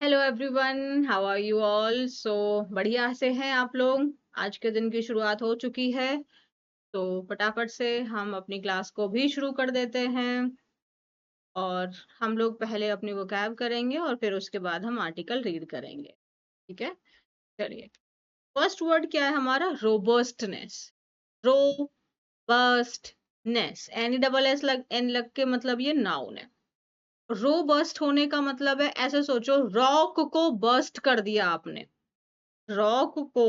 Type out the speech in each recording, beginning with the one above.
Hello everyone, how are you all? बढ़िया से हैं आप लोग। आज के दिन की शुरुआत हो चुकी है, तो फटाफट से हम अपनी क्लास को भी शुरू कर देते हैं। और हम लोग पहले अपनी वोकैब करेंगे और फिर उसके बाद हम आर्टिकल रीड करेंगे। ठीक है, चलिए। फर्स्ट वर्ड क्या है हमारा? Robustness. Robustness, N double S लग एन लग के मतलब ये नाउन है। रोबस्ट होने का मतलब है, ऐसे सोचो, रॉक को बस्ट कर दिया आपने। रॉक को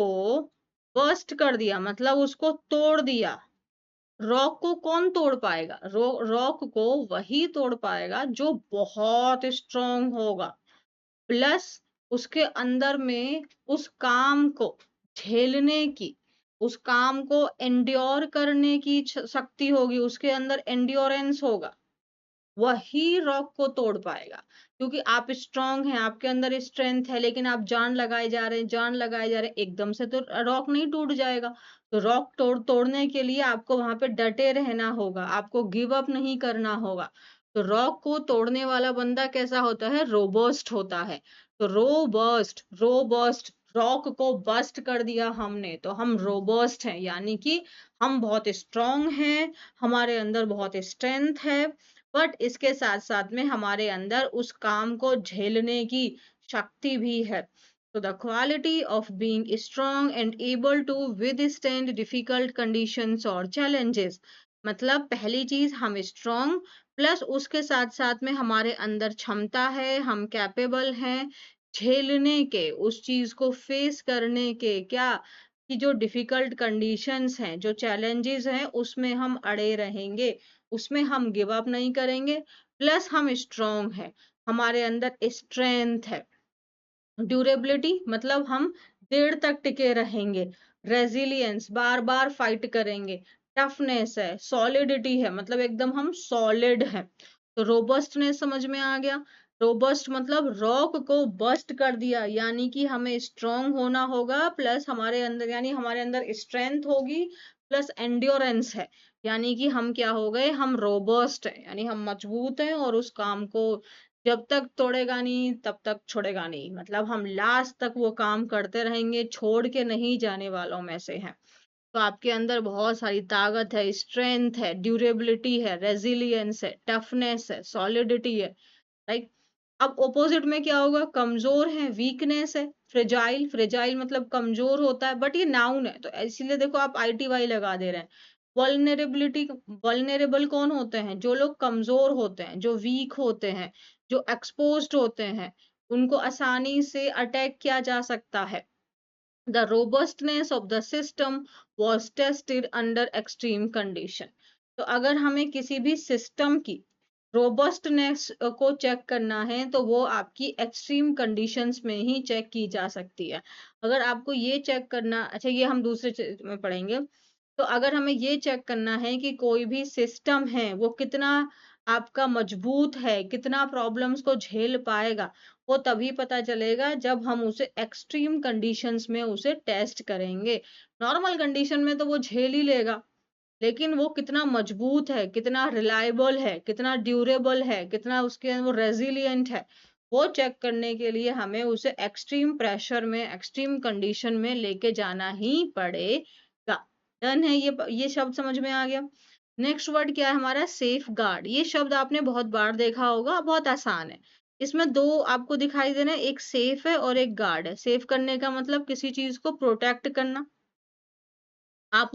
बस्ट कर दिया मतलब उसको तोड़ दिया। रॉक को कौन तोड़ पाएगा? रॉक को वही तोड़ पाएगा जो बहुत स्ट्रांग होगा, प्लस उसके अंदर में उस काम को झेलने की, उस काम को एंड्योर करने की शक्ति होगी, उसके अंदर एंड्योरेंस होगा। वही रॉक को तोड़ पाएगा। क्योंकि आप स्ट्रांग हैं, आपके अंदर स्ट्रेंथ है, लेकिन आप जान लगाए जा रहे हैं, जान लगाए जा रहे हैं, एकदम से तो रॉक नहीं टूट जाएगा। तो रॉक तोड़ने के लिए आपको वहां पे डटे रहना होगा, आपको गिव अप नहीं करना होगा। तो रॉक को तोड़ने वाला बंदा कैसा होता है? रोबस्ट होता है। तो रोबस्ट, रोबस्ट, रॉक को बस्ट कर दिया हमने तो हम रोबस्ट हैं, यानी कि हम बहुत स्ट्रांग हैं, हमारे अंदर बहुत स्ट्रेंथ है। बट इसके साथ साथ में हमारे अंदर उस काम को झेलने की शक्ति भी है। तो the quality of being strong and able to withstand difficult conditions और चैलेंजेस। मतलब पहली चीज, हम स्ट्रांग, प्लस उसके साथ साथ में हमारे अंदर क्षमता है, हम कैपेबल हैं झेलने के, उस चीज को फेस करने के। क्या कि जो डिफिकल्ट कंडीशंस हैं, जो चैलेंजेस हैं, उसमें हम अड़े रहेंगे, उसमें हम गिव अप नहीं करेंगे। प्लस हम स्ट्रांग हैं, हमारे अंदर स्ट्रेंथ है। ड्यूरेबिलिटी मतलब हम देर तक टिके रहेंगे। रेजिलियंस, बार बार फाइट करेंगे। टफनेस है, सॉलिडिटी है, मतलब एकदम हम सॉलिड हैं। तो रोबस्टनेस समझ में आ गया। रोबस्ट मतलब रॉक को बस्ट कर दिया, यानी कि हमें स्ट्रांग होना होगा, प्लस हमारे अंदर, यानी हमारे अंदर स्ट्रेंथ होगी, प्लस एंड्योरेंस है। यानी कि हम क्या हो गए? हम रोबस्ट हैं, यानी हम मजबूत हैं, और उस काम को जब तक तोड़ेगा नहीं तब तक छोड़ेगा नहीं, मतलब हम लास्ट तक वो काम करते रहेंगे, छोड़ के नहीं जाने वालों में से हैं। तो आपके अंदर बहुत सारी ताकत है, स्ट्रेंथ है, ड्यूरेबिलिटी है, रेजिलियंस है, टफनेस है, सॉलिडिटी है। राइट। अब ओपोजिट में क्या होगा? कमजोर है, वीकनेस है, फ्रेजाइल। फ्रेजाइल मतलब कमजोर होता है, बट ये नाउन है तो इसीलिए देखो आप ITY लगा दे रहे हैं। वल्नरेबिलिटी, वल्नरेबल कौन होते हैं? जो लोग कमजोर होते हैं, जो वीक होते हैं, जो एक्सपोज्ड होते हैं, उनको आसानी से अटैक किया जा सकता है। The robustness of the system was tested under extreme condition। तो अगर हमें किसी भी सिस्टम की रोबस्टनेस को चेक करना है तो वो आपकी एक्सट्रीम कंडीशंस में ही चेक की जा सकती है। अगर आपको ये चेक करना, अच्छा ये हम दूसरे में पढ़ेंगे। तो अगर हमें ये चेक करना है कि कोई भी सिस्टम है वो कितना आपका मजबूत है, कितना प्रॉब्लम्स को झेल पाएगा, वो तभी पता चलेगा जब हम उसे एक्सट्रीम कंडीशंस में उसे टेस्ट करेंगे। नॉर्मल कंडीशन में तो वो झेल ही लेगा, लेकिन वो कितना मजबूत है, कितना रिलायबल है, कितना ड्यूरेबल है, कितना उसके वो रेजिलिएंट है, वो चेक करने के लिए हमें उसे एक्सट्रीम प्रेशर में, एक्सट्रीम कंडीशन में लेके जाना ही पड़ेगा। डन है? ये शब्द समझ में आ गया। नेक्स्ट वर्ड क्या है हमारा? Safe guard. ये शब्द आपने बहुत बार देखा होगा, बहुत आसान है। इसमें दो आपको दिखाई दे रहे हैं, एक सेफ है और एक गार्ड है। सेफ करने का मतलब किसी चीज को प्रोटेक्ट करना, आप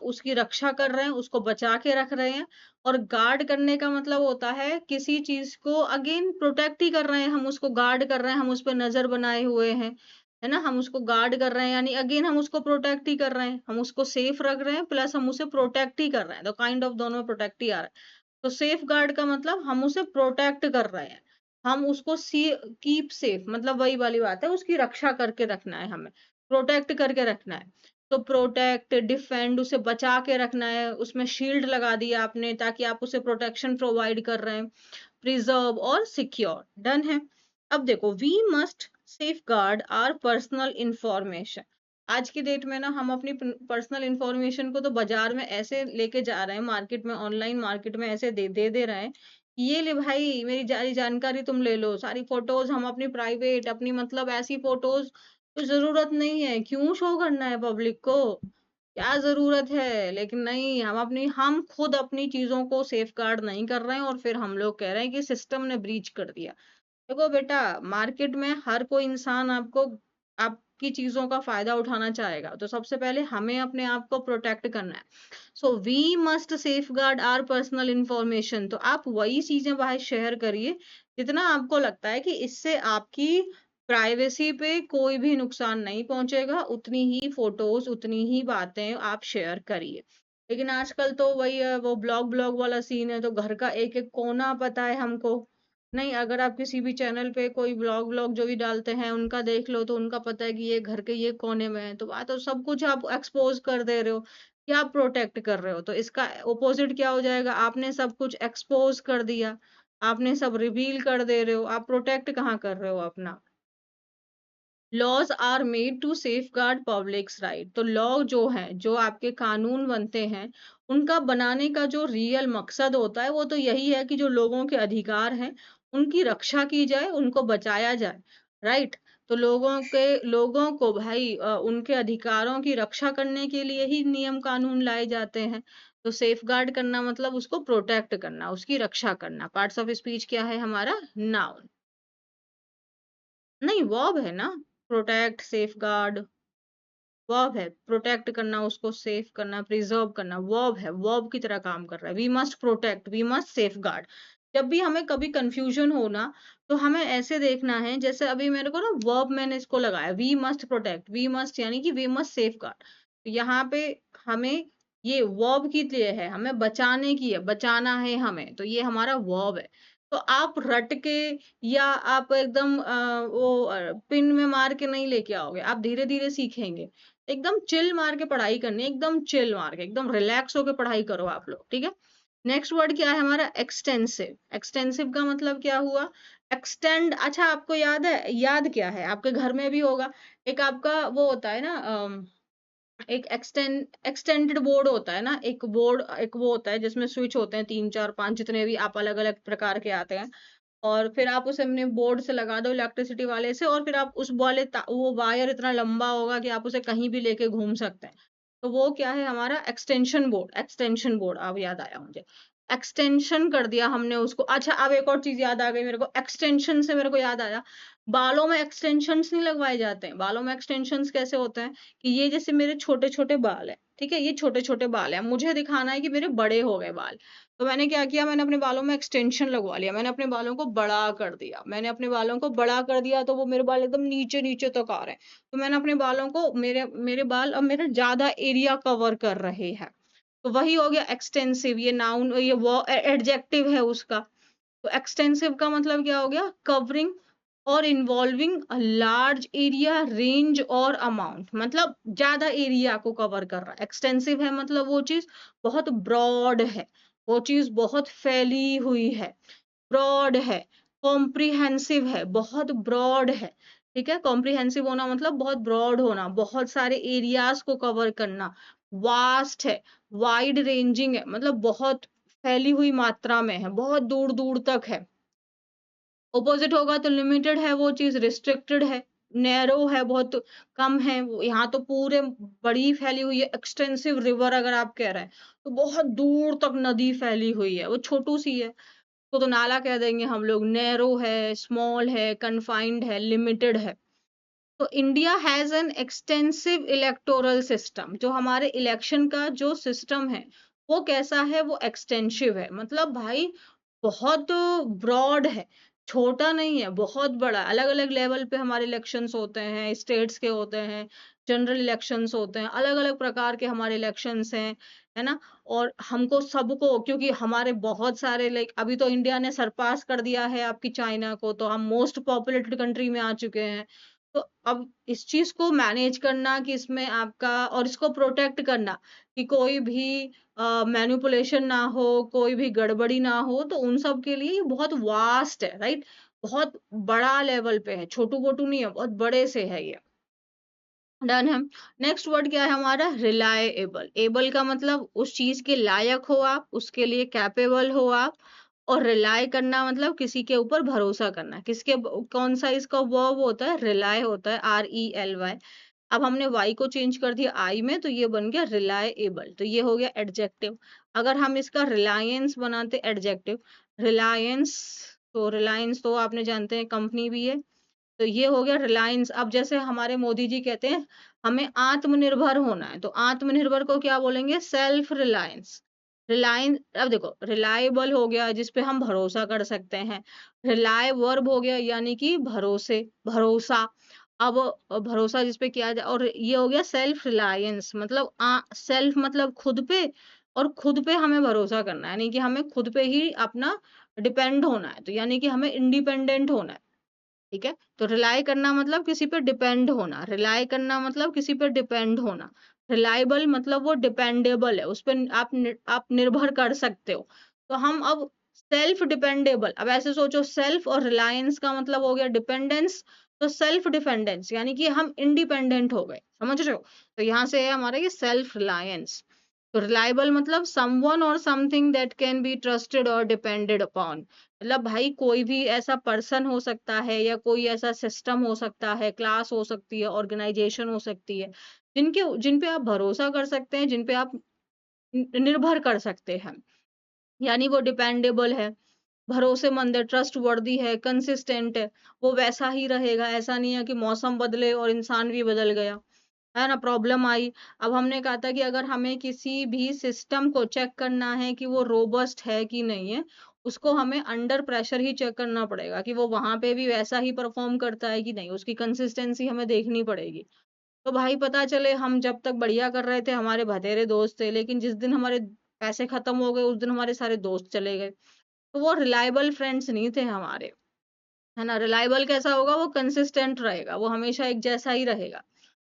उसकी रक्षा कर रहे हैं, उसको बचा के रख रहे हैं। और गार्ड करने का मतलब होता है किसी चीज को अगेन प्रोटेक्ट ही कर रहे हैं, हम उसको गार्ड कर रहे हैं, हम उस पर नजर बनाए हुए हैं, है ना? हम उसको गार्ड कर रहे हैं, यानी अगेन हम उसको प्रोटेक्ट ही कर रहे हैं, हम उसको सेफ रख रहे हैं, प्लस हम उसे प्रोटेक्ट ही कर रहे हैं। तो काइंड ऑफ दोनों में प्रोटेक्ट ही आ रहा है। तो सेफ गार्ड का मतलब हम उसे प्रोटेक्ट कर रहे हैं, हम उसको कीप सेफ, मतलब वही वाली बात है, उसकी रक्षा करके रखना है, हमें प्रोटेक्ट करके रखना है। तो प्रोटेक्ट, डिफेंड, उसे बचा के रखना है, उसमें शील्ड लगा दिया आपने ताकि आप उसे प्रोटेक्शन प्रोवाइड कर रहे हैं। प्रिजर्व और सिक्योर। डन है? अब देखो, we must safeguard our personal information. आज की डेट में ना हम अपनी पर्सनल इंफॉर्मेशन को तो बाजार में ऐसे लेके जा रहे हैं, मार्केट में, ऑनलाइन मार्केट में ऐसे दे दे रहे हैं ये ले भाई मेरी सारी जानकारी तुम ले लो, सारी फोटोज़ हम अपनी प्राइवेट अपनी मतलब ऐसी फोटोज़ तो ज़रूरत नहीं है, क्यों शो करना है पब्लिक को? क्या ज़रूरत है? लेकिन नहीं हम खुद अपनी चीज़ों को सेफगार्ड नहीं कर रहे हैं और फिर हम लोग कह रहे हैं कि सिस्टम ने ब्रीच कर दिया। देखो बेटा, मार्केट में हर कोई इंसान आपकी चीज़ों का फ़ायदा उठाना चाहेगा, तो सबसे पहले हमें अपने आप को प्रोटेक्ट करना है। So we must safeguard our personal information. तो आप वही चीजें बाहर शेयर करिए जितना आपको लगता है कि इससे आपकी प्राइवेसी पे कोई भी नुकसान नहीं पहुंचेगा, उतनी ही फोटोज उतनी ही बातें आप शेयर करिए। लेकिन आजकल तो वही है, वो ब्लॉग ब्लॉग वाला सीन है, तो घर का एक एक कोना पता है हमको। नहीं, अगर आप किसी भी चैनल पे कोई ब्लॉग व्लॉग जो भी डालते हैं उनका देख लो तो उनका पता है कि ये घर के ये कोने में है, तो बात तो सब कुछ आप एक्सपोज कर दे रहे हो कि आप प्रोटेक्ट कर रहे हो। तो इसका ऑपोजिट क्या हो जाएगा? आपने सब कुछ एक्सपोज कर दिया, आपने सब रिवील कर दे रहे हो, आप प्रोटेक्ट कहाँ कर रहे हो अपना? Laws are made to safeguard publics right. तो लॉ जो है, जो आपके कानून बनते हैं, उनका बनाने का जो रियल मकसद होता है वो तो यही है कि जो लोगों के अधिकार हैं उनकी रक्षा की जाए, उनको बचाया जाए, राइट। तो लोगों को भाई उनके अधिकारों की रक्षा करने के लिए ही नियम कानून लाए जाते हैं। तो सेफगार्ड करना मतलब उसको प्रोटेक्ट करना, उसकी रक्षा करना। पार्ट्स ऑफ स्पीच क्या है हमारा? नाउन। नहीं, वर्ब है ना। प्रोटेक्ट, सेफगार्ड वर्ब है। प्रोटेक्ट करना, उसको सेफ करना, प्रिजर्व करना, वर्ब है। वर्ब की तरह काम कर रहा है। We must protect, we must safeguard. जब भी हमें कभी कंफ्यूजन हो ना, तो हमें ऐसे देखना है, जैसे अभी मेरे को ना वर्ब मैंने इसको लगाया, we must protect, we must यानी कि वी मस्ट सेफगार्ड। तो यहाँ पे हमें ये वर्ब की लिए है, हमें बचाने की है, बचाना है हमें, तो ये हमारा वर्ब है। तो आप रट के या आप एकदम पिन में मार के नहीं लेके आओगे, आप धीरे धीरे सीखेंगे। एकदम चिल मार के पढ़ाई करनी है, एकदम चिल मार के, एकदम रिलैक्स होके पढ़ाई करो आप लोग, ठीक है। नेक्स्ट वर्ड क्या है हमारा? एक्सटेंसिव। एक्सटेंसिव का मतलब क्या हुआ? एक्सटेंड। अच्छा, आपको याद है, याद क्या है, आपके घर में भी होगा, एक आपका वो होता है ना, एक एक्सटेंडेड बोर्ड होता है ना, एक बोर्ड, एक वो होता है जिसमें स्विच होते हैं, 3 4 5 जितने भी आप अलग अलग प्रकार के आते हैं। और फिर आप उसे अपने बोर्ड से लगा दो इलेक्ट्रिसिटी वाले से, और फिर आप उस वाले वो वायर इतना लंबा होगा कि आप उसे कहीं भी लेके घूम सकते हैं। तो वो क्या है हमारा? Extension board. एक्सटेंशन बोर्ड, अब याद आया मुझे। एक्सटेंशन कर दिया हमने उसको। अच्छा, अब एक और चीज याद आ गई मेरे को, एक्सटेंशन से मेरे को याद आया, बालों में एक्सटेंशंस नहीं लगवाए जाते हैं। बालों में एक्सटेंशंस कैसे होते हैं कि ये जैसे मेरे छोटे छोटे बाल है, ठीक है, ये छोटे छोटे बाल है, मुझे दिखाना है कि मेरे बड़े हो गए बाल। तो मैंने क्या किया, मैंने अपने बालों में एक्सटेंशन लगवा लिया, मैंने अपने बालों को बड़ा कर दिया। मैंने अपने बालों को बड़ा कर दिया तो वो मेरे बाल एकदम नीचे नीचे तक आ रहे हैं। तो मैंने अपने बालों को, मेरे मेरे बाल अब मेरे ज्यादा एरिया कवर कर रहे हैं। तो वही हो गया एक्सटेंसिव। ये नाउन, ये वो एडजेक्टिव है उसका। तो एक्सटेंसिव का मतलब क्या हो गया? कवरिंग और involving a large area, range और अमाउंट, मतलब ज्यादा एरिया को कवर कर रहा है। एक्सटेंसिव है मतलब वो चीज बहुत ब्रॉड है, वो चीज बहुत फैली हुई है, ब्रॉड है। कॉम्प्रिहेंसिव है, बहुत ब्रॉड है, ठीक है। कॉम्प्रिहेंसिव होना मतलब बहुत ब्रॉड होना, बहुत सारे एरियाज को कवर करना। वास्ट है, वाइड रेंजिंग है, मतलब बहुत फैली हुई मात्रा में है, बहुत दूर दूर तक है। ऑपोजिट होगा तो लिमिटेड है, वो चीज रिस्ट्रिक्टेड है, नैरो है, बहुत कम है। यहाँ तो पूरे बड़ी फैली हुई है। एक्सटेंसिव रिवर अगर आप कह रहे हैं तो बहुत दूर तक नदी फैली हुई है, वो छोटू सी है, तो नाला कह देंगे हम लोग। नैरो है, स्मॉल है, कन्फाइंड है, लिमिटेड है। तो India has an extensive electoral system. जो हमारे इलेक्शन का जो सिस्टम है वो कैसा है? वो एक्सटेंसिव है, मतलब भाई बहुत ब्रॉड है, छोटा नहीं है, बहुत बड़ा। अलग अलग लेवल पे हमारे इलेक्शंस होते हैं, स्टेट्स के होते हैं, जनरल इलेक्शंस होते हैं, अलग अलग प्रकार के हमारे इलेक्शंस हैं, है ना। और हमको सबको, क्योंकि हमारे बहुत सारे, लाइक अभी तो इंडिया ने सरपास कर दिया है आपकी चाइना को, तो हम मोस्ट पॉपुलेटेड कंट्री में आ चुके हैं। तो अब इस चीज को मैनेज करना कि इसमें आपका, और इसको प्रोटेक्ट करना कि कोई भी मैनिपुलेशन ना हो, कोई भी गड़बड़ी ना हो, तो उन सब के लिए ये बहुत वास्ट है, राइट। बहुत बड़ा लेवल पे है, छोटू मोटू नहीं है, बहुत बड़े से है ये। डन है। नेक्स्ट वर्ड क्या है हमारा? रिलायबल। एबल का मतलब उस चीज के लायक हो आप, उसके लिए कैपेबल हो आप, और रिलाय करना मतलब किसी के ऊपर भरोसा करना। कौन सा इसका वर्ब होता है? रिलाय होता है, RELY। अब हमने वाई को चेंज कर दिया आई में, तो ये बन गया रिलायबल, तो ये हो गया एडजेक्टिव। अगर हम इसका रिलायंस बनाते एडजेक्टिव, रिलायंस, तो रिलायंस तो आपने जानते हैं कंपनी भी है, तो ये हो गया रिलायंस। अब जैसे हमारे मोदी जी कहते हैं हमें आत्मनिर्भर होना है, तो आत्मनिर्भर को क्या बोलेंगे? Self reliance. रिलायंस, अब देखो रिलायबल हो गया जिसपे हम भरोसा कर सकते हैं, रिलाय वर्ब हो गया यानी कि भरोसा। अब भरोसा जिसपे किया जाए, और ये हो गया सेल्फ रिलायंस, मतलब सेल्फ मतलब खुद पे, और खुद पे हमें भरोसा करना है, यानी कि हमें खुद पे ही अपना डिपेंड होना है, तो यानी कि हमें इंडिपेंडेंट होना है। ठीक है? तो रिलाय करना मतलब किसी पे डिपेंड होना, रिलाय करना मतलब किसी पे डिपेंड होना, रिलायबल मतलब वो डिपेंडेबल है, उस पे आप निर्भर कर सकते हो। तो हम अब सेल्फ डिपेंडेबल, अब ऐसे सोचो सेल्फ और रिलायंस का मतलब हो गया डिपेंडेंस, तो सेल्फ डिपेंडेंस यानी कि हम इंडिपेंडेंट हो गए, समझ रहे हो? तो यहाँ से है हमारा ये सेल्फ रिलायंस। तो रिलायबल मतलब समवन और something that can be trusted और डिपेंडेड अपॉन, मतलब भाई कोई भी ऐसा पर्सन हो सकता है या कोई ऐसा सिस्टम हो सकता है, क्लास हो सकती है, ऑर्गेनाइजेशन हो सकती है, जिन पे आप भरोसा कर सकते हैं, जिन पे आप निर्भर कर सकते हैं, यानी वो डिपेंडेबल है, भरोसेमंद है, ट्रस्टवर्दी है, कंसिस्टेंट है, वो वैसा ही रहेगा। ऐसा नहीं है कि मौसम बदले और इंसान भी बदल गया, है ना, प्रॉब्लम आई। अब हमने कहा था कि अगर हमें किसी भी सिस्टम को चेक करना है कि वो रोबस्ट है कि नहीं है, उसको हमें अंडर प्रेशर ही चेक करना पड़ेगा कि वो वहां पे भी वैसा ही परफॉर्म करता है कि नहीं, उसकी कंसिस्टेंसी हमें देखनी पड़ेगी। तो भाई पता चले हम जब तक बढ़िया कर रहे थे हमारे भतेरे दोस्त थे, लेकिन जिस दिन हमारे पैसे खत्म हो गए उस दिन हमारे सारे दोस्त चले गए, तो वो रिलायबल फ्रेंड्स नहीं थे हमारे, है ना। रिलायबल कैसा होगा? वो कंसिस्टेंट रहेगा, वो हमेशा एक जैसा ही रहेगा,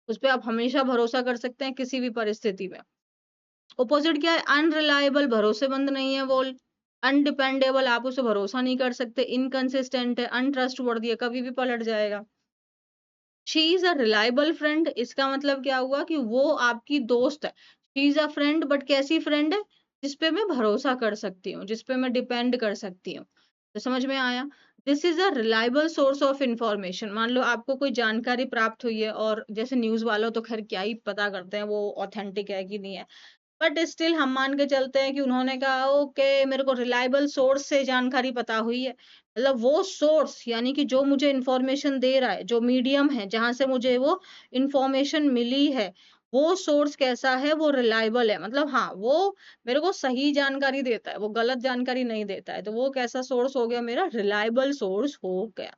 उस पे आप हमेशा भरोसा कर सकते हैं किसी भी परिस्थिति में। ऑपोजिट क्या है? अनरिलायबल, भरोसेमंद नहीं है वो, अनडिपेंडेबल, आप उसे भरोसा नहीं कर सकते, इनकंसिस्टेंट है, अनट्रस्टवर्दी है, कभी भी पलट जाएगा। She is a reliable friend, इसका मतलब क्या हुआ कि वो आपकी दोस्त है। She is a friend, but कैसी फ्रेंड है? जिसपे मैं भरोसा कर सकती हूँ, जिसपे मैं डिपेंड कर सकती हूँ। तो समझ में आया? This is a reliable source of information. मान लो आपको कोई जानकारी प्राप्त हुई है, और जैसे न्यूज वालों तो खैर क्या ही पता करते हैं वो ऑथेंटिक है कि नहीं है, बट स्टिल हम मान के चलते हैं कि उन्होंने कहा ओके मेरे को रिलायबल सोर्स से जानकारी पता हुई है, मतलब वो सोर्स यानी कि जो मुझे इंफॉर्मेशन दे रहा है, जो मीडियम है जहां से मुझे वो इंफॉर्मेशन मिली है, वो सोर्स कैसा है? वो रिलायबल है, मतलब हाँ वो मेरे को सही जानकारी देता है, वो गलत जानकारी नहीं देता है, तो वो कैसा सोर्स हो गया? मेरा रिलायबल सोर्स हो गया।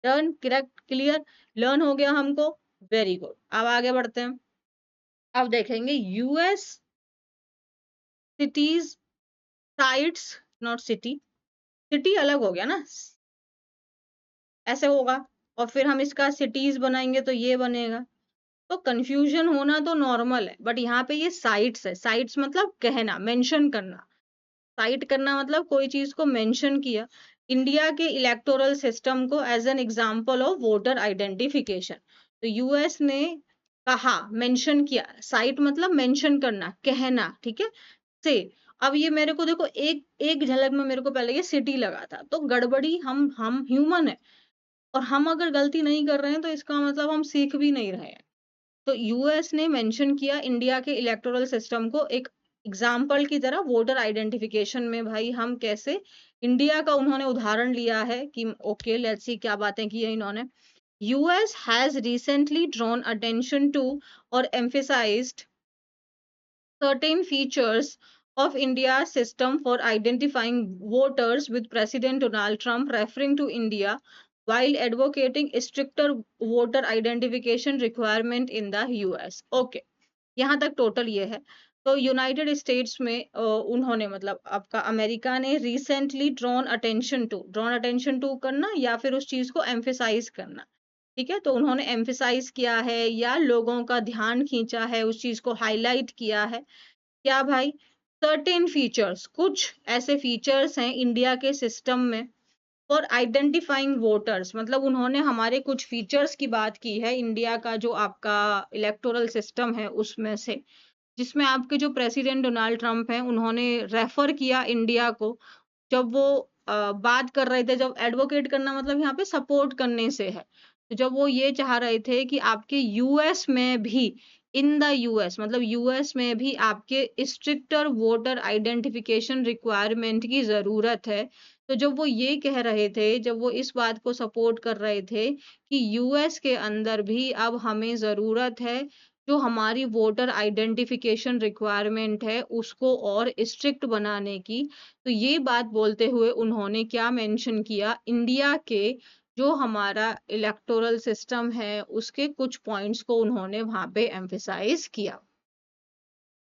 टर्न करेक्ट, क्लियर, लर्न हो गया हमको, वेरी गुड। अब आगे बढ़ते हैं। अब देखेंगे US cities sites, not city, city अलग हो गया ना, ऐसे होगा, और फिर हम इसका सिटीज बनाएंगे तो ये बनेगा, तो कंफ्यूजन होना तो नॉर्मल है, बट यहाँ पे ये साइट्स है, साइट्स मतलब कहना, मेंशन करना, साइट करना मतलब कोई चीज को मेंशन किया। इंडिया के इलेक्टोरल सिस्टम को as an example of voter identification, तो यूएस ने कहा, मेंशन किया, साइट मतलब मेंशन करना, कहना, ठीक है, से। अब ये मेरे को देखो एक एक झलक में मेरे को पहले ये सिटी लगा था, तो गड़बड़ी, हम ह्यूमन है, और हम अगर गलती नहीं कर रहे हैं तो इसका मतलब हम सीख भी नहीं रहे हैं। तो यूएस ने मेंशन किया इंडिया के इलेक्टोरल सिस्टम को एक एग्जाम्पल की तरह वोटर आइडेंटिफिकेशन में, भाई हम कैसे, इंडिया का उन्होंने उदाहरण लिया है कि ओके लेट्स सी क्या बातें की है इन्होंने। US has recently drawn attention to और emphasized certain features of India's system for identifying voters, with President Donald Trump referring to India while advocating stricter voter identification requirement in the US. Okay, यहाँ तक total ये है। तो United states में उन्होंने, मतलब आपका अमेरिका ने रिसेंटली ड्रॉन अटेंशन टू करना या फिर उस चीज को एम्फेसाइज करना, ठीक है, तो उन्होंने एम्फेसाइज किया है या लोगों का ध्यान खींचा है, उस चीज को हाईलाइट किया है, क्या भाई? सर्टेन फीचर्स, कुछ ऐसे फीचर्स हैं इंडिया के सिस्टम में फॉर आइडेंटिफाइंग वोटर्स, मतलब उन्होंने हमारे कुछ फीचर्स की बात की है इंडिया का जो आपका इलेक्टोरल सिस्टम है उसमें से, जिसमें आपके जो प्रेसिडेंट डोनाल्ड ट्रंप हैं उन्होंने रेफर किया इंडिया को, जब वो बात कर रहे थे, जब एडवोकेट करना मतलब यहाँ पे सपोर्ट करने से है। तो जब वो ये चाह रहे थे कि आपके यूएस में भी, इन द यूएस मतलब यूएस में भी आपके स्ट्रिक्टर वोटर आइडेंटिफिकेशन रिक्वायरमेंट की ज़रूरत है। तो जब वो ये कह रहे थे, जब वो इस बात को सपोर्ट कर रहे थे कि यूएस के अंदर भी अब हमें ज़रूरत है, जो हमारी वोटर आइडेंटिफिकेशन रिक्वायरमेंट है उसको और स्ट्रिक्ट बनाने की। तो ये बात बोलते हुए उन्होंने क्या मेंशन किया, इंडिया के जो हमारा इलेक्टोरल सिस्टम है उसके कुछ पॉइंट्स को उन्होंने वहां पे एम्फेसाइज किया।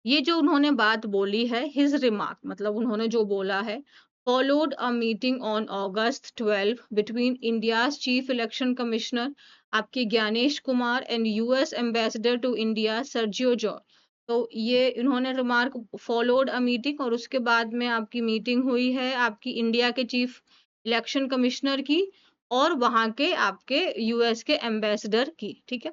ये जो उन्होंने बात बोली है, हिज रिमार्क मतलब उन्होंने जो बोला है, followed a meeting on August 12 between India's chief election commissioner आपके Gyanesh Kumar and US ambassador to India Sergio George. तो ये इन्होंने रिमार्क, फॉलोड अ मीटिंग और उसके बाद में आपकी मीटिंग हुई है आपकी इंडिया के चीफ इलेक्शन कमिश्नर की और वहां के आपके यूएस के एम्बेसडर की, ठीक है।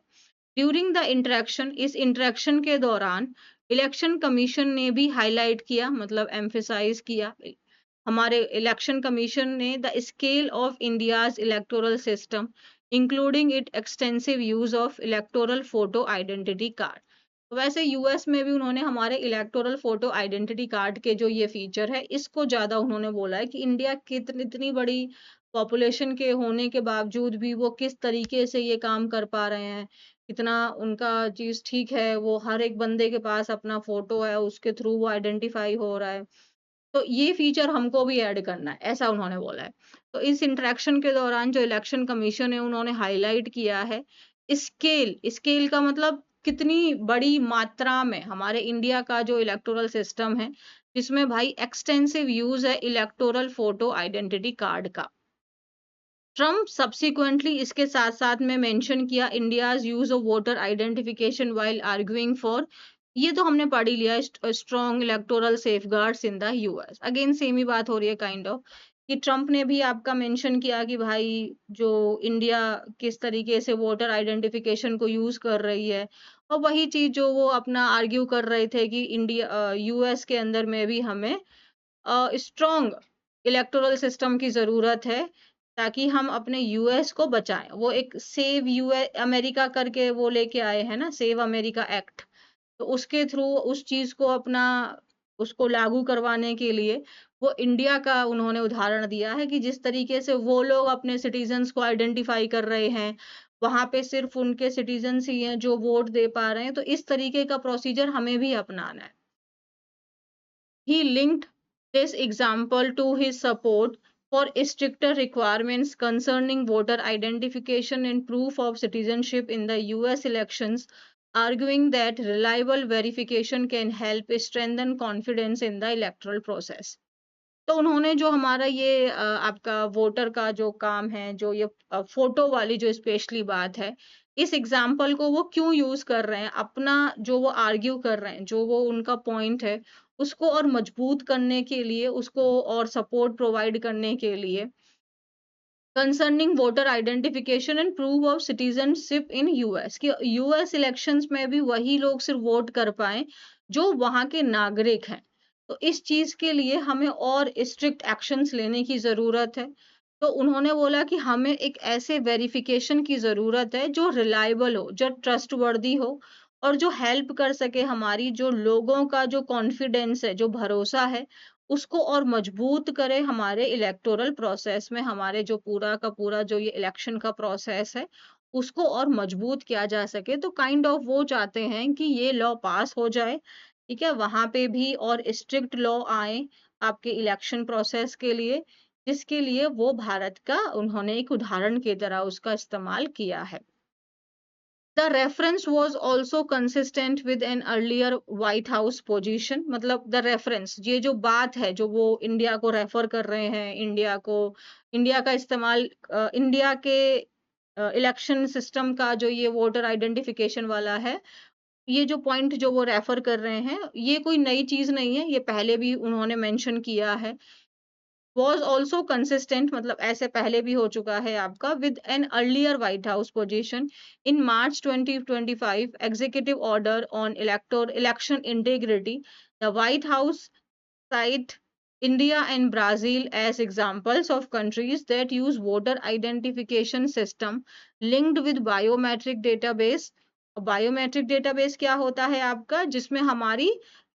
ड्यूरिंग द इंटरेक्शन, इस इंटरेक्शन के दौरान इलेक्शन कमीशन ने भी हाईलाइट किया मतलब एम्फेसाइज किया, हमारे इलेक्शन कमीशन ने the scale of India's electoral system including it extensive use of electoral photo identity card. तो वैसे यूएस में भी उन्होंने हमारे इलेक्टोरल फोटो आइडेंटिटी कार्ड के जो ये फीचर है इसको ज्यादा उन्होंने बोला है कि इंडिया कितनी इतनी बड़ी पॉपुलेशन के होने के बावजूद भी वो किस तरीके से ये काम कर पा रहे हैं, कितना उनका चीज ठीक है, वो हर एक बंदे के पास अपना फोटो है, उसके थ्रू वो आइडेंटिफाई हो रहा है। तो ये फीचर हमको भी ऐड करना है, ऐसा उन्होंने बोला है। तो इस इंटरेक्शन के दौरान जो इलेक्शन कमीशन है उन्होंने हाईलाइट किया है स्केल, स्केल का मतलब कितनी बड़ी मात्रा में हमारे इंडिया का जो इलेक्टोरल सिस्टम है जिसमें भाई एक्सटेंसिव यूज है इलेक्टोरल फोटो आइडेंटिटी कार्ड का। ट्रम्प सब्सिक्वेंटली इसके साथ साथ में मेंशन किया India's use of voter identification while arguing for, ये तो हमने पढ़ ही लिया, strong electoral safeguards in the US. Again same ही बात हो रही है काइंड ऑफ, कि ट्रम्प ने भी आपका मेंशन किया कि भाई जो इंडिया किस तरीके से वोटर आइडेंटिफिकेशन को यूज कर रही है, और वही चीज जो वो अपना आर्ग्यू कर रहे थे कि इंडिया यूएस के अंदर में भी हमें स्ट्रॉन्ग इलेक्टोरल सिस्टम की जरूरत है ताकि हम अपने यूएस को बचाएं। वो एक सेव यूएस अमेरिका करके वो लेके आए हैं ना, सेव अमेरिका एक्ट। तो उसके थ्रू उस चीज को अपना उसको लागू करवाने के लिए वो इंडिया का उन्होंने उदाहरण दिया है कि जिस तरीके से वो लोग अपने सिटीजन्स को आइडेंटिफाई कर रहे हैं, वहां पे सिर्फ उनके सिटीजन्स ही हैं जो वोट दे पा रहे हैं, तो इस तरीके का प्रोसीजर हमें भी अपनाना है। He linked this example to his support for stricter requirements concerning voter identification and proof of citizenship in the US elections, arguing that reliable verification can help strengthen confidence in the electoral process. तो उन्होंने जो हमारा ये आपका voter का जो काम है, जो ये फोटो वाली जो स्पेशली बात है, इस एग्जाम्पल को वो क्यों यूज कर रहे हैं, अपना जो वो आर्ग्यू कर रहे हैं, जो वो उनका पॉइंट है उसको और मजबूत करने के लिए, उसको और सपोर्ट प्रोवाइड करने के लिए, concerning voter identification and proof of citizenship in US, कि यूएस इलेक्शंस में भी वही लोग सिर्फ वोट कर पाए जो वहां के नागरिक हैं। तो इस चीज के लिए हमें और स्ट्रिक्ट एक्शंस लेने की जरूरत है। तो उन्होंने बोला कि हमें एक ऐसे वेरिफिकेशन की जरूरत है जो रिलायबल हो, जो ट्रस्टवर्दी हो, और जो हेल्प कर सके हमारी जो लोगों का जो कॉन्फिडेंस है, जो भरोसा है, उसको और मजबूत करे हमारे इलेक्टोरल प्रोसेस में, हमारे जो पूरा का पूरा जो ये इलेक्शन का प्रोसेस है उसको और मजबूत किया जा सके। तो काइंड ऑफ वो चाहते हैं कि ये लॉ पास हो जाए, ठीक है, वहां पे भी और स्ट्रिक्ट लॉ आए आपके इलेक्शन प्रोसेस के लिए, जिसके लिए वो भारत का उन्होंने एक उदाहरण की तरह उसका इस्तेमाल किया है। The reference was also consistent with an earlier White House position, मतलब the reference, ये जो बात है जो वो इंडिया को रेफर कर रहे हैं, इंडिया को, इंडिया का इस्तेमाल, इंडिया के इलेक्शन सिस्टम का जो ये वोटर आइडेंटिफिकेशन वाला है, ये जो पॉइंट जो वो रेफर कर रहे हैं ये कोई नई चीज नहीं है, ये पहले भी उन्होंने मेंशन किया है। was also consistent मतलब ऐसे पहले भी हो चुका है आपका with an earlier White House position in March 2025 executive order on election integrity, the White House site India and Brazil as examples of countries that use voter identification system linked with biometric database. Biometric database क्या होता है आपका, जिसमें हमारी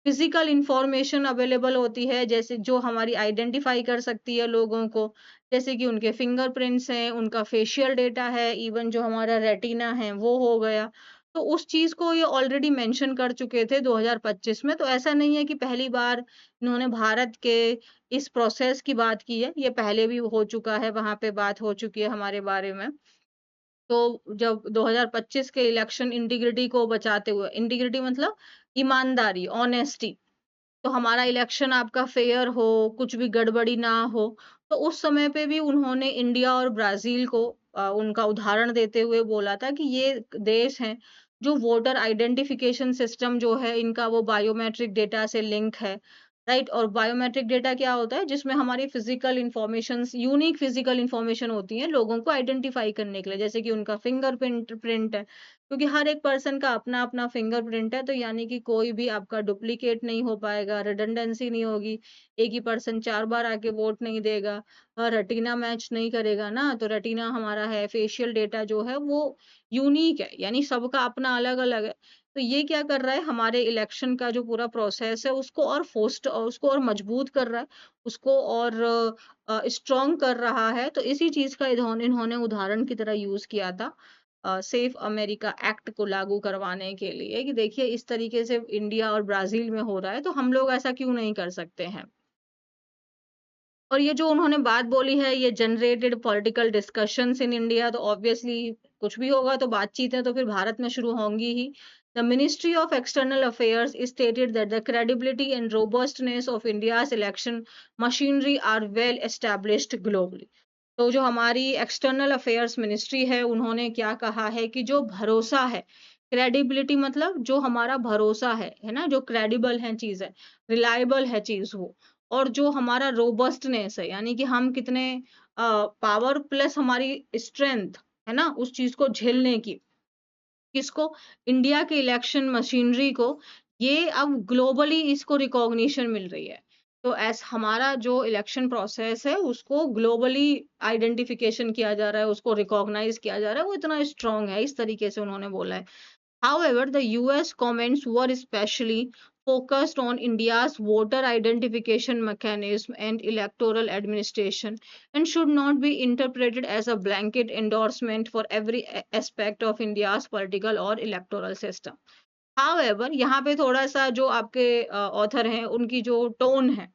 physical information available होती है, जैसे जो हमारी आइडेंटिफाई कर सकती है लोगों को, जैसे कि उनके फिंगरप्रिंट्स हैं, उनका फेशियल डेटा है, इवन जो हमारा रेटिना है वो हो गया। तो उस चीज को ये ऑलरेडी मेंशन कर चुके थे 2025 में। तो ऐसा नहीं है कि पहली बार इन्होंने भारत के इस प्रोसेस की बात की है, ये पहले भी हो चुका है, वहां पे बात हो चुकी है हमारे बारे में। तो जब 2025 के इलेक्शन इंटीग्रिटी को बचाते हुए, इंटीग्रिटी मतलब ईमानदारी, ऑनेस्टी, तो हमारा इलेक्शन आपका फेयर हो, कुछ भी गड़बड़ी ना हो, तो उस समय पे भी उन्होंने इंडिया और ब्राजील को उनका उदाहरण देते हुए बोला था कि ये देश हैं जो वोटर आइडेंटिफिकेशन सिस्टम जो है इनका वो बायोमेट्रिक डेटा से लिंक है, राइट। और बायोमेट्रिक डेटा क्या होता है, जिसमें हमारी physical information, unique physical information होती है लोगों को आइडेंटिफाई करने के लिए, जैसे कि उनका फिंगरप्रिंट प्रिंट है, क्योंकि हर एक पर्सन का अपना अपना फिंगरप्रिंट है, तो यानी कि कोई भी आपका डुप्लीकेट नहीं हो पाएगा, रिडंडेंसी नहीं होगी, एक ही पर्सन 4 बार आके वोट नहीं देगा, रेटिना मैच नहीं करेगा ना, तो रेटिना हमारा है, फेशियल डेटा जो है वो यूनिक है, यानी सबका अपना अलग अलग है। तो ये क्या कर रहा है, हमारे इलेक्शन का जो पूरा प्रोसेस है उसको और उसको और मजबूत कर रहा है, उसको और स्ट्रॉन्ग कर रहा है। तो इसी चीज का इन्होंने उदाहरण की तरह यूज किया था सेफ अमेरिका एक्ट को लागू करवाने के लिए, कि देखिए इस तरीके से इंडिया और ब्राजील में हो रहा है, तो हम लोग ऐसा क्यों नहीं कर सकते हैं। और ये जो उन्होंने बात बोली है, ये generated political discussions in India, तो ऑब्वियसली कुछ भी होगा तो बातचीतें तो फिर भारत में शुरू होंगी ही। The ministry of external affairs stated that the credibility and robustness of India's election machinery are well established globally. तो जो हमारी एक्सटर्नल अफेयर्स मिनिस्ट्री है, उन्होंने क्या कहा है कि जो भरोसा है, क्रेडिबिलिटी मतलब जो हमारा भरोसा है ना, जो क्रेडिबल है चीज है, रिलायबल है चीज वो, और जो हमारा रोबस्टनेस है, यानी कि हम कितने पावर प्लस हमारी स्ट्रेंथ है ना उस चीज को झेलने की, किसको, इंडिया के इलेक्शन मशीनरी को, ये अब ग्लोबली इसको रिकॉग्निशन मिल रही है। तो एस हमारा जो इलेक्शन प्रोसेस है उसको ग्लोबली आइडेंटिफिकेशन किया जा रहा है, उसको रिकॉग्नाइज किया जा रहा है, वो इतना स्ट्रांग है, इस तरीके से उन्होंने बोला है। However, the US comments were especially focused on India's voter identification mechanism and electoral administration and should not be interpreted as a blanket endorsement for every aspect of India's political or electoral system. However, यहाँ पे थोड़ा सा जो आपके author हैं उनकी जो tone है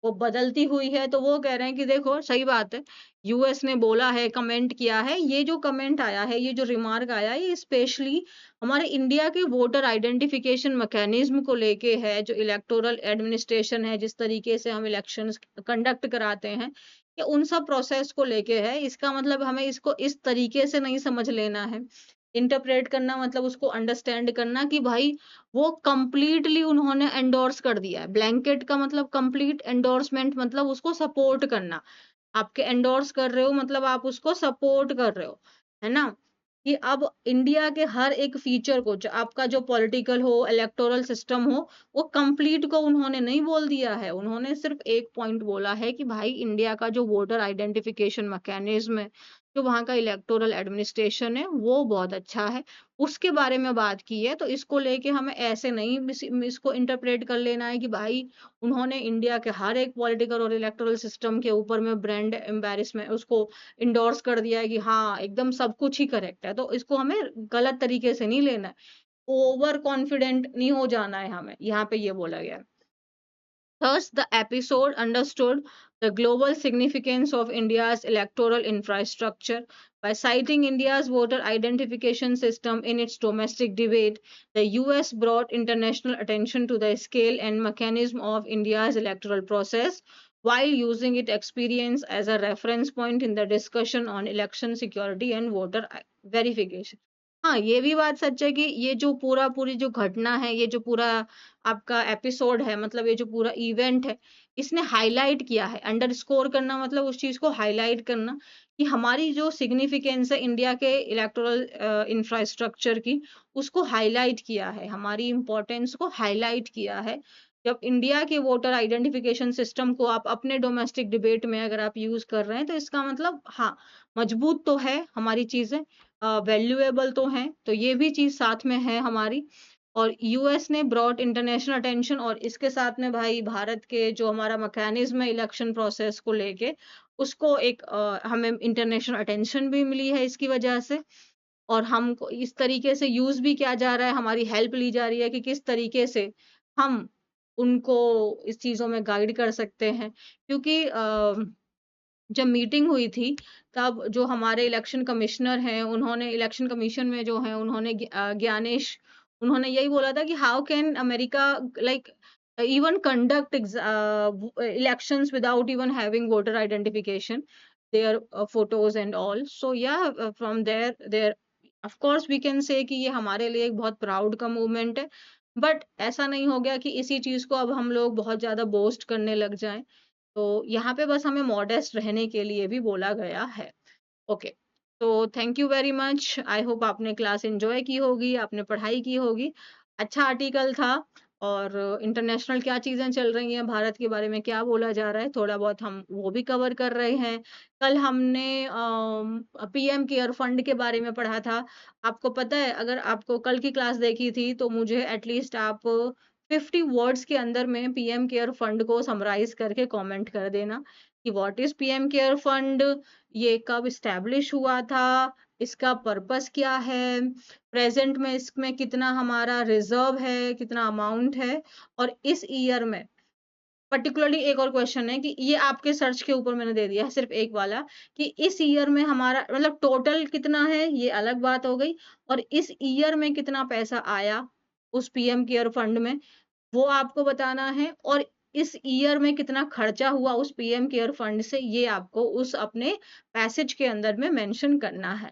वो बदलती हुई है, तो वो कह रहे हैं कि देखो सही बात है, यूएस ने बोला है, कमेंट किया है, ये जो कमेंट आया है, ये जो रिमार्क आया है, ये स्पेशली हमारे इंडिया के वोटर आइडेंटिफिकेशन मैकेनिज्म को लेके है, जो इलेक्टोरल एडमिनिस्ट्रेशन है, जिस तरीके से हम इलेक्शंस कंडक्ट कराते हैं, ये उन सब प्रोसेस को लेके है। इसका मतलब हमें इसको इस तरीके से नहीं समझ लेना है, इंटरप्रेट करना मतलब उसको अंडरस्टैंड करना कि भाई वो कंप्लीटली उन्होंने एंडोर्स कर दिया है। ब्लैंकेट का मतलब कंप्लीट, एंडोर्समेंट मतलब उसको सपोर्ट करना। आपके एंडोर्स कर रहे हो मतलब आप उसको सपोर्ट कर रहे हो, है ना। कि अब इंडिया के हर एक फीचर को, जो आपका जो पॉलिटिकल हो, इलेक्टोरल सिस्टम हो, वो कंप्लीट को उन्होंने नहीं बोल दिया है। उन्होंने सिर्फ एक पॉइंट बोला है कि भाई इंडिया का जो वोटर आइडेंटिफिकेशन मैकेनिज्म है, जो वहाँ का इलेक्टोरल एडमिनिस्ट्रेशन है, वो बहुत अच्छा है, उसके बारे में बात की है। तो इसको लेके हमें ऐसे नहीं इसको इंटरप्रेट कर लेना है कि भाई उन्होंने इंडिया के हर एक पॉलिटिकल और इलेक्टोरल सिस्टम के ऊपर में ब्रांड एम्बेरसमेंट उसको इंडोर्स कर दिया है कि हाँ एकदम सब कुछ ही करेक्ट है। तो इसको हमें गलत तरीके से नहीं लेना है, ओवर कॉन्फिडेंट नहीं हो जाना है हमें, यहाँ पे ये बोला गया है। Thus, the episode understood the global significance of India's electoral infrastructure. By citing India's voter identification system in its domestic debate, the US brought international attention to the scale and mechanism of India's electoral process while using its experience as a reference point in the discussion on election security and voter verification. हाँ, ये भी बात सच है कि ये जो पूरी जो घटना है, ये जो पूरा आपका एपिसोड है, मतलब ये जो पूरा इवेंट है, इसने हाइलाइट किया है। अंडरस्कोर करना मतलब उस चीज को हाइलाइट करना कि हमारी जो सिग्निफिकेंस है इंडिया के इलेक्टोरल इंफ्रास्ट्रक्चर की, उसको हाइलाइट किया है, हमारी इंपॉर्टेंस को हाइलाइट किया है। जब इंडिया के वोटर आइडेंटिफिकेशन सिस्टम को आप अपने डोमेस्टिक डिबेट में अगर आप यूज कर रहे हैं तो इसका मतलब हाँ, मजबूत तो है हमारी चीजें, वैल्यूएबल तो हैं, तो ये भी चीज साथ में है हमारी। और यूएस ने ब्रॉट इंटरनेशनल अटेंशन, और इसके साथ में भाई भारत के जो हमारा मैकेनिज्म है इलेक्शन प्रोसेस को लेके, उसको एक हमें इंटरनेशनल अटेंशन भी मिली है इसकी वजह से। और हमको इस तरीके से यूज भी किया जा रहा है, हमारी हेल्प ली जा रही है कि किस तरीके से हम उनको इस चीजों में गाइड कर सकते हैं। क्योंकि जब मीटिंग हुई थी तब जो हमारे इलेक्शन कमिश्नर हैं, उन्होंने इलेक्शन कमीशन में जो हैं उन्होंने ज्ञानेश, उन्होंने यही बोला था कि how can America like even conduct elections without even having voter identification, their photos and all. So yeah, from there of course we can say कि ये हमारे लिए एक बहुत प्राउड का मूवमेंट है। बट ऐसा नहीं हो गया कि इसी चीज को अब हम लोग बहुत ज्यादा बोस्ट करने लग जाएं। तो यहाँ पे बस हमें मॉडेस्ट रहने के लिए भी बोला गया है। ओके, तो thank you very much. I hope आपने क्लास एंजॉय की होगी, आपने पढ़ाई की होगी। अच्छा आर्टिकल था, और इंटरनेशनल क्या चीजें चल रही हैं, भारत के बारे में क्या बोला जा रहा है, थोड़ा बहुत हम वो भी कवर कर रहे हैं। कल हमने पीएम केयर फंड के बारे में पढ़ा था। आपको पता है, अगर आपको कल की क्लास देखी थी तो मुझे एटलीस्ट आप 50 वर्ड्स के अंदर में पीएम केयर फंड को समराइज करके कमेंट कर देना कि what is PM care fund, ये कब इस्टेब्लिश हुआ था, इसका पर्पस क्या है, प्रेजेंट में इसमें कितना हमारा रिजर्व है, कितना अमाउंट है, और इस ईयर में पर्टिकुलरली एक और क्वेश्चन है कि ये आपके सर्च के ऊपर मैंने दे दिया है सिर्फ एक वाला, कि इस ईयर में हमारा मतलब टोटल कितना है, ये अलग बात हो गई, और इस ईयर में कितना पैसा आया उस पीएम केयर फंड में, वो आपको बताना है। और इस ईयर में कितना खर्चा हुआ उस पीएम केयर फंड से, ये आपको उस अपने पैसेज के अंदर में मेंशन करना है।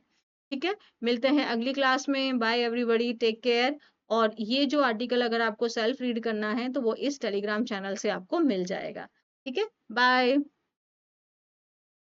ठीक है, मिलते हैं अगली क्लास में। Bye everybody, take care. और ये जो आर्टिकल अगर आपको सेल्फ रीड करना है तो वो इस टेलीग्राम चैनल से आपको मिल जाएगा। ठीक है, बाय।